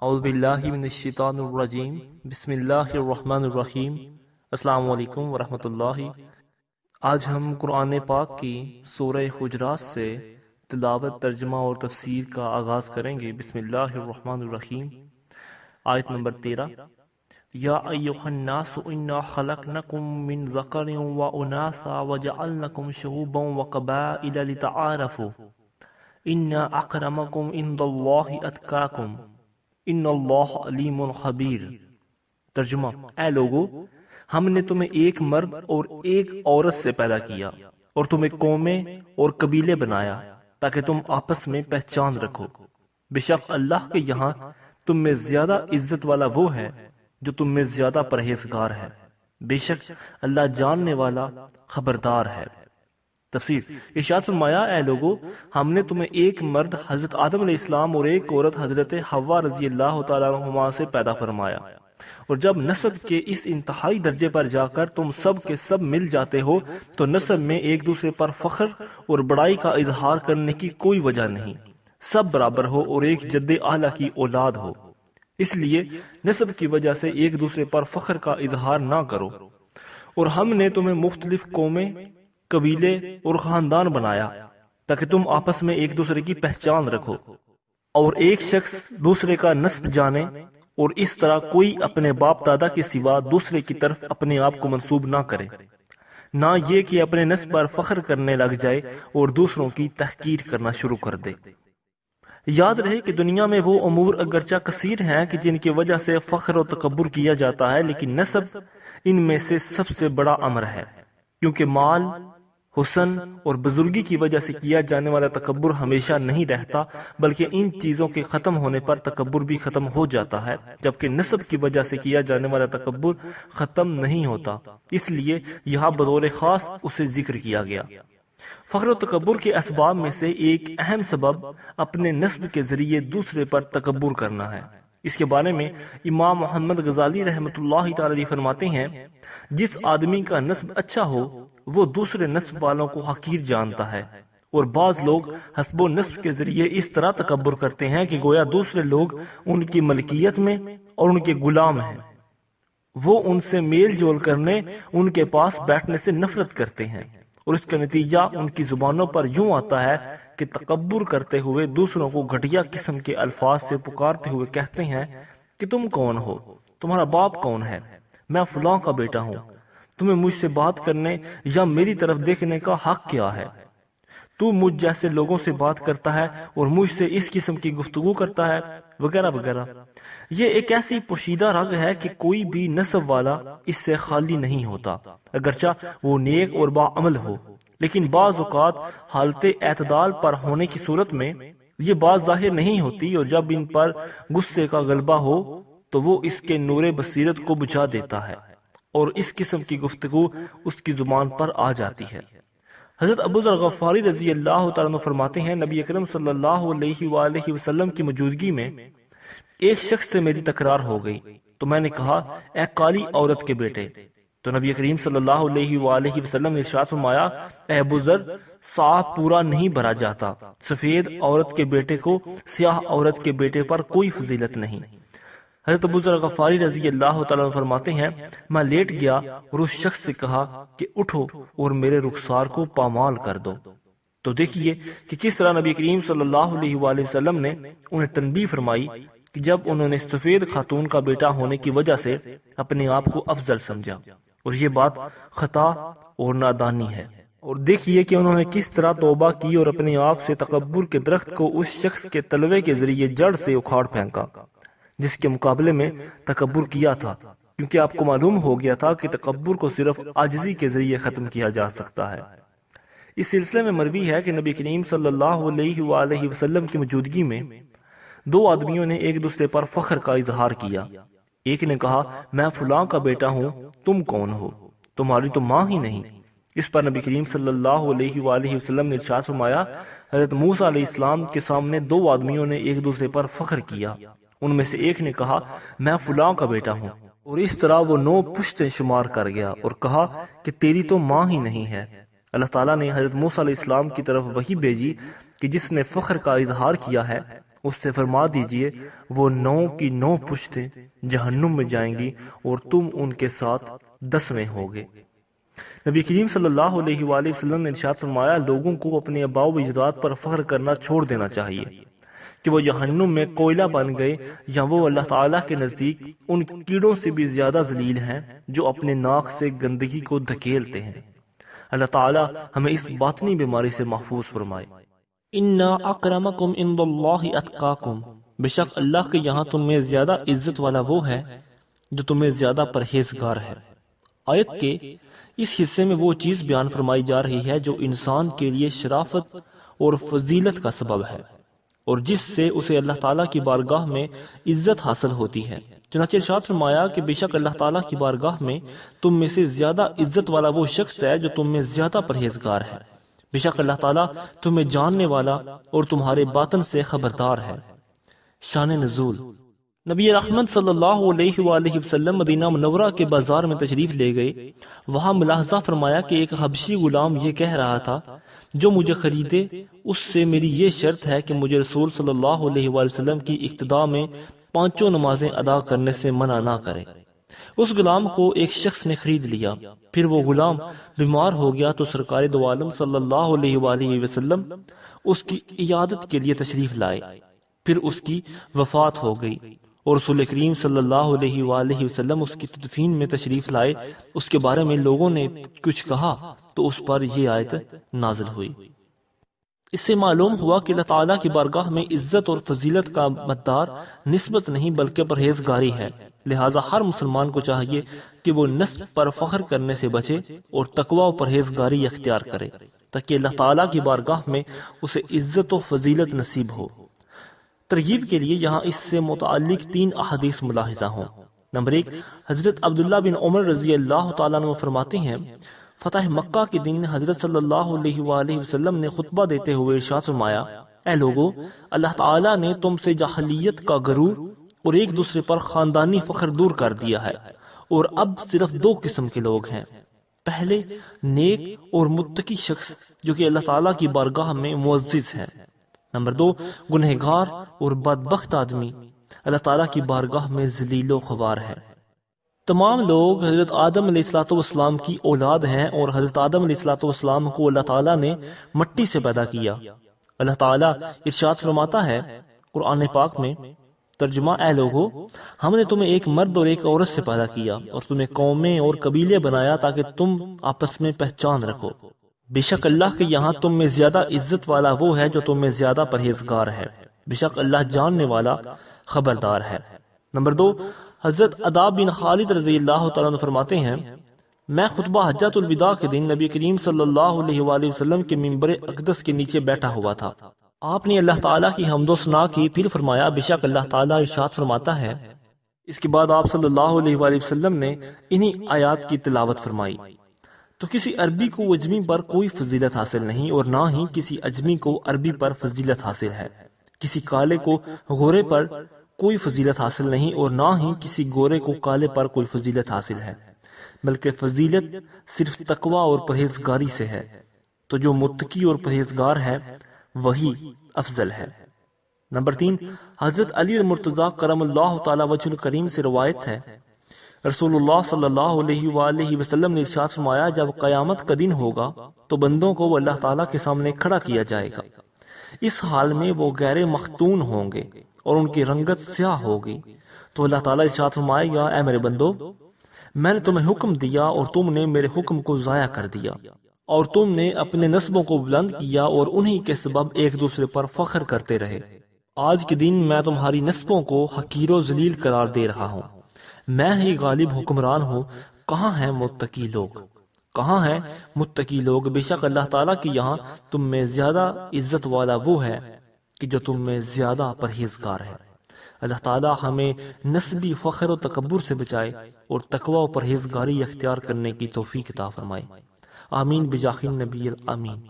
اعوذ باللہ من الشیطان الرجیم بسم اللہ الرحمن الرحیم السلام علیکم ورحمۃ اللہ۔ آج ہم قرآن پاک کی سورہ حجرات سے تلاوت، ترجمہ اور تفسیر کا آغاز کریں گے۔ بسم اللہ الرحمن الرحیم۔ آیت نمبر 13۔ یا ایھا الناس انا خلقناکم من ذکر و انثی وجعلناکم شعوبا وقبائل لتعارفوا ان اکرمکم عند اللہ اتقاکم ان اللہ علیم خبیر۔ ترجمہ: اے لوگو، ہم نے تمہیں ایک مرد اور ایک عورت سے پیدا کیا اور تمہیں قومیں اور قبیلے بنایا تاکہ تم آپس میں پہچان رکھو۔ بے شک اللہ کے یہاں تم میں زیادہ عزت والا وہ ہے جو تم میں زیادہ پرہیزگار ہے۔ بے شک اللہ جاننے والا خبردار ہے۔ تفسیر: ارشاد فرمایا، اے لوگو، ہم نے تمہیں ایک مرد حضرت آدم علیہ السلام اور ایک عورت حضرت حوا رضی اللہ تعالیٰ عنہما سے پیدا فرمایا، اور جب نسب کے اس انتہائی درجے پر جا کر تم سب کے سب مل جاتے ہو تو نسب میں ایک دوسرے پر فخر اور بڑائی کا اظہار کرنے کی کوئی وجہ نہیں۔ سب برابر ہو اور ایک جد اعلیٰ کی اولاد ہو، اس لیے نسب کی وجہ سے ایک دوسرے پر فخر کا اظہار نہ کرو۔ اور ہم نے تمہیں مختلف قومیں، قبیلے اور خاندان بنایا تاکہ تم آپس میں ایک دوسرے کی پہچان رکھو اور ایک شخص دوسرے کا نسب جانے، اور اس طرح کوئی اپنے باپ دادا کے سوا دوسرے کی طرف اپنے آپ کو منسوب نہ کرے، نہ یہ کہ اپنے نسب پر فخر کرنے لگ جائے اور دوسروں کی تحقیر کرنا شروع کر دے۔ یاد رہے کہ دنیا میں وہ امور اگرچہ کثیر ہیں کہ جن کی وجہ سے فخر و تکبر کیا جاتا ہے، لیکن نسب ان میں سے سب سے بڑا امر ہے، کیونکہ مال، حسن اور بزرگی کی وجہ سے کیا جانے والا تکبر ہمیشہ نہیں رہتا، بلکہ ان چیزوں کے ختم ہونے پر تکبر بھی ختم ہو جاتا ہے، جبکہ نسب کی وجہ سے کیا جانے والا تکبر ختم نہیں ہوتا، اس لیے یہاں بطور خاص اسے ذکر کیا گیا۔ فخر و تکبر کے اسباب میں سے ایک اہم سبب اپنے نسب کے ذریعے دوسرے پر تکبر کرنا ہے۔ اس کے بارے میں امام محمد غزالی رحمۃ اللہ تعالی فرماتے ہیں، جس آدمی کا نسب اچھا ہو وہ دوسرے نسب والوں کو حقیر جانتا ہے، اور بعض لوگ حسب و نسب کے ذریعے اس طرح تکبر کرتے ہیں کہ گویا دوسرے لوگ ان کی ملکیت میں اور ان کے غلام ہیں، وہ ان سے میل جول کرنے، ان کے پاس بیٹھنے سے نفرت کرتے ہیں، اور اس کا نتیجہ ان کی زبانوں پر یوں آتا ہے کہ تکبر کرتے ہوئے دوسروں کو گھٹیا قسم کے الفاظ سے پکارتے ہوئے کہتے ہیں کہ تم کون ہو، تمہارا باپ کون ہے، میں فلاں کا بیٹا ہوں، تمہیں مجھ سے بات کرنے یا میری طرف دیکھنے کا حق کیا ہے، تو مجھ جیسے لوگوں سے بات کرتا ہے اور مجھ سے اس قسم کی گفتگو کرتا ہے، وغیرہ وغیرہ۔ یہ ایک ایسی پوشیدہ رگ ہے کہ کوئی بھی نسب والا اس سے خالی نہیں ہوتا، اگرچہ وہ نیک اور باعمل ہو، لیکن بعض اوقات حالت اعتدال پر ہونے کی صورت میں یہ بات ظاہر نہیں ہوتی، اور جب ان پر غصے کا غلبہ ہو تو وہ اس کے نور بصیرت کو بجھا دیتا ہے اور اس قسم کی گفتگو اس کی زبان پر آ جاتی ہے۔ حضرت ابو ذر غفاری رضی اللہ تعالیٰ عنہ فرماتے ہیں، نبی اکرم صلی اللہ علیہ وآلہ وسلم کی موجودگی میں ایک شخص سے میری تکرار ہو گئی تو میں نے کہا، اے کالی عورت کے بیٹے، تو نبی کریم صلی اللہ علیہ وآلہ وسلم نے ارشاد فرمایا، اے ابو ذر، صاف پورا نہیں بھرا جاتا، سفید عورت کے بیٹے کو سیاہ عورت کے بیٹے پر کوئی فضیلت نہیں۔ حضرت ابو ذر غفاری رضی اللہ تعالیٰ عنہ فرماتے ہیں، میں لیٹ گیا اور اس شخص سے کہا کہ اٹھو اور میرے رخسار کو پامال کر دو۔ تو دیکھیے کہ کس طرح نبی کریم صلی اللہ علیہ وآلہ وسلم نے انہیں تنبیہ فرمائی کہ جب انہوں نے سفید خاتون کا بیٹا ہونے کی وجہ سے اپنے آپ کو افضل سمجھا، اور یہ بات خطا اور نادانی ہے۔ اور دیکھیے کہ انہوں نے کس طرح توبہ کی اور اپنے آپ سے تکبر کے درخت کو اس شخص کے تلوے کے ذریعے جڑ سے اکھاڑ پھینکا جس کے مقابلے میں تکبر کیا تھا، کیونکہ آپ کو معلوم ہو گیا تھا کہ تکبر کو صرف عاجزی کے ذریعے ختم کیا جا سکتا ہے۔ اس سلسلے میں مروی ہے کہ نبی کریم صلی اللہ علیہ وآلہ وسلم کی موجودگی میں دو آدمیوں نے ایک دوسرے پر فخر کا اظہار کیا۔ ایک نے کہا، میں فلاں کا بیٹا ہوں، تم کون ہو، تمہاری تو ماں ہی نہیں۔ اس پر نبی کریم صلی اللہ علیہ وآلہ وسلم نے ارشاد فرمایا، حضرت موسیٰ علیہ السلام کے سامنے دو آدمیوں نے ایک دوسرے پر فخر کیا، ان میں سے ایک نے کہا، میں فلاں کا بیٹا ہوں، اور اس طرح وہ 9 پشتیں شمار کر گیا اور کہا کہ تیری تو ماں ہی نہیں ہے۔ اللہ تعالیٰ نے حضرت موسیٰ علیہ السلام کی طرف وحی بھیجی کہ جس نے فخر کا اظہار کیا ہے اس سے فرما دیجئے وہ 9 کی 9 پشتیں جہنم میں جائیں گی اور تم ان کے ساتھ 10ویں ہوگے۔ نبی کریم صلی اللہ علیہ وآلہ وسلم نے ارشاد فرمایا لوگوں کو اپنے آباء و اجداد پر فخر کرنا چھوڑ دینا چاہیے کہ وہ جہنم میں کوئلہ بن گئے یا وہ اللہ تعالیٰ کے نزدیک ان کیڑوں سے بھی زیادہ ذلیل ہیں جو اپنے ناک سے گندگی کو دھکیلتے ہیں۔ اللہ تعالیٰ ہمیں اس باطنی بیماری سے محفوظ فرمائے۔ اِنَّ أَكْرَمَكُمْ عِندَ اللَّهِ أَتْقَاكُمْ، بے شک اللہ کے یہاں تم میں زیادہ عزت والا وہ ہے جو تمہیں زیادہ پرہیزگار ہے۔ آیت کے اس حصے میں وہ چیز بیان فرمائی جا رہی ہے جو انسان کے لیے شرافت اور فضیلت کا سبب ہے اور جس سے اسے اللہ تعالیٰ کی بارگاہ میں عزت حاصل ہوتی ہے۔ چنانچہ ارشاد فرمایا کہ بے شک اللہ تعالیٰ کی بارگاہ میں تم میں سے زیادہ عزت والا وہ شخص ہے جو تم میں زیادہ پرہیزگار ہے۔ بے شک اللہ تعالیٰ تمہیں جاننے والا اور تمہارے باطن سے خبردار ہے۔ شان نزول، نبی رحمت صلی اللہ علیہ وآلہ وسلم مدینہ منورہ کے بازار میں تشریف لے گئے۔ وہاں ملاحظہ فرمایا کہ ایک حبشی غلام یہ کہہ رہا تھا جو مجھے خریدے اس سے میری یہ شرط ہے کہ مجھے رسول صلی اللہ علیہ وآلہ وسلم کی اقتداء میں 5 نمازیں ادا کرنے سے منع نہ کرے۔ اس غلام کو ایک شخص نے خرید لیا، پھر وہ غلام بیمار ہو گیا تو سرکار دو عالم صلی اللہ علیہ وآلہ وسلم اس کی عیادت کے لیے تشریف لائے، پھر اس کی وفات ہو گئی اور رسول کریم صلی اللہ علیہ وآلہ وسلم اس کی تدفین میں تشریف لائے۔ اس کے بارے میں لوگوں نے کچھ کہا تو اس پر یہ آیت نازل ہوئی۔ اس سے معلوم ہوا کہ اللہ تعالیٰ کی بارگاہ میں عزت اور فضیلت کا مقدار نسبت نہیں بلکہ پرہیزگاری ہے، لہٰذا ہر مسلمان کو چاہیے کہ وہ نسب پر فخر کرنے سے بچے اور تقوی و پرہیزگاری اختیار کرے تاکہ اللہ تعالیٰ کی بارگاہ میں اسے عزت و فضیلت نصیب ہو۔ ترغیب کے لیے یہاں اس سے متعلق 3 احادیث ملاحظہ ہوں۔ نمبر 1، حضرت عبداللہ بن عمر رضی اللہ تعالیٰ عنہ فرماتے ہیں فتح مکہ کے دن حضرت صلی اللہ علیہ وآلہ وسلم نے خطبہ دیتے ہوئے ارشاد فرمایا اے لوگو، اللہ تعالیٰ نے تم سے جاہلیت کا غرور اور ایک دوسرے پر خاندانی فخر دور کر دیا ہے، اور اب صرف 2 قسم کے لوگ ہیں۔ پہلے نیک اور متقی شخص جو کہ اللہ تعالیٰ کی بارگاہ میں معزز ہے۔ نمبر 2، گنہگار اور بدبخت آدمی اللہ تعالیٰ کی بارگاہ میں ذلیل و خوار ہے۔ تمام لوگ حضرت آدم علیہ السلام کی اولاد ہیں اور حضرت آدم علیہ السلام کو اللہ تعالیٰ نے مٹی سے پیدا کیا۔ اللہ تعالیٰ ارشاد فرماتا ہے قرآن پاک میں، ترجمہ اے لوگو، ہم نے تمہیں ایک مرد اور ایک عورت سے پیدا کیا اور تمہیں قومیں اور قبیلے بنایا تاکہ تم آپس میں پہچان رکھو۔ بے شک اللہ کے یہاں تم میں زیادہ عزت والا وہ ہے جو تم میں زیادہ پرہیزگار ہے، بے شک اللہ جاننے والا خبردار ہے۔ نمبر 2، حضرت عطا بن خالد رضی اللہ تعالیٰ عنہ فرماتے ہیں میں خطبہ حجۃ الوداع کے دن نبی کریم صلی اللہ علیہ وآلہ وسلم کے منبر اقدس کے نیچے بیٹھا ہوا تھا۔ آپ نے اللہ تعالیٰ کی حمد و ثنا کی، پھر فرمایا بے شک اللہ تعالیٰ ارشاد فرماتا ہے۔ اس کے بعد آپ صلی اللہ علیہ وآلہ وسلم نے انہی آیات کی تلاوت فرمائی۔ تو کسی عربی کو اجمی پر کوئی فضیلت حاصل نہیں اور نہ ہی کسی اجمی کو عربی پر فضیلت حاصل ہے، کسی کالے کو گورے پر کوئی فضیلت حاصل نہیں اور نہ ہی کسی گورے کو کالے پر کوئی فضیلت حاصل ہے، بلکہ فضیلت صرف تقوی اور پرہیزگاری سے ہے، تو جو متقی اور پرہیزگار ہے وہی افضل ہے۔ نمبر 3، حضرت علی المرتضیٰ کرم اللہ تعالی وجہ الکریم سے روایت ہے رسول اللہ صلی اللہ علیہ وآلہ وسلم نے ارشاد فرمایا جب قیامت کا دن ہوگا تو بندوں کو وہ اللہ تعالیٰ کے سامنے کھڑا کیا جائے گا، اس حال میں وہ غیر مختون ہوں گے اور ان کی رنگت سیاہ ہوگی، تو اللہ تعالیٰ ارشاد فرمائے گا اے میرے بندو، میں نے تمہیں حکم دیا اور تم نے میرے حکم کو ضائع کر دیا، اور تم نے اپنے نسبوں کو بلند کیا اور انہی کے سبب ایک دوسرے پر فخر کرتے رہے۔ آج کے دن میں تمہاری نسبوں کو حقیر و ذلیل قرار دے رہا ہوں، میں ہی غالب حکمران ہوں، کہاں ہیں متقی لوگ؟ کہاں ہیں متقی لوگ؟ بے شک اللہ تعالیٰ کی یہاں تم میں زیادہ عزت والا وہ ہے کہ جو تم میں زیادہ پرہیزگار ہے۔ اللہ تعالیٰ ہمیں نسبی فخر و تکبر سے بچائے اور تقوی و پرہیزگاری اختیار کرنے کی توفیق عطا فرمائے۔ آمین بجاہ النبی الامین۔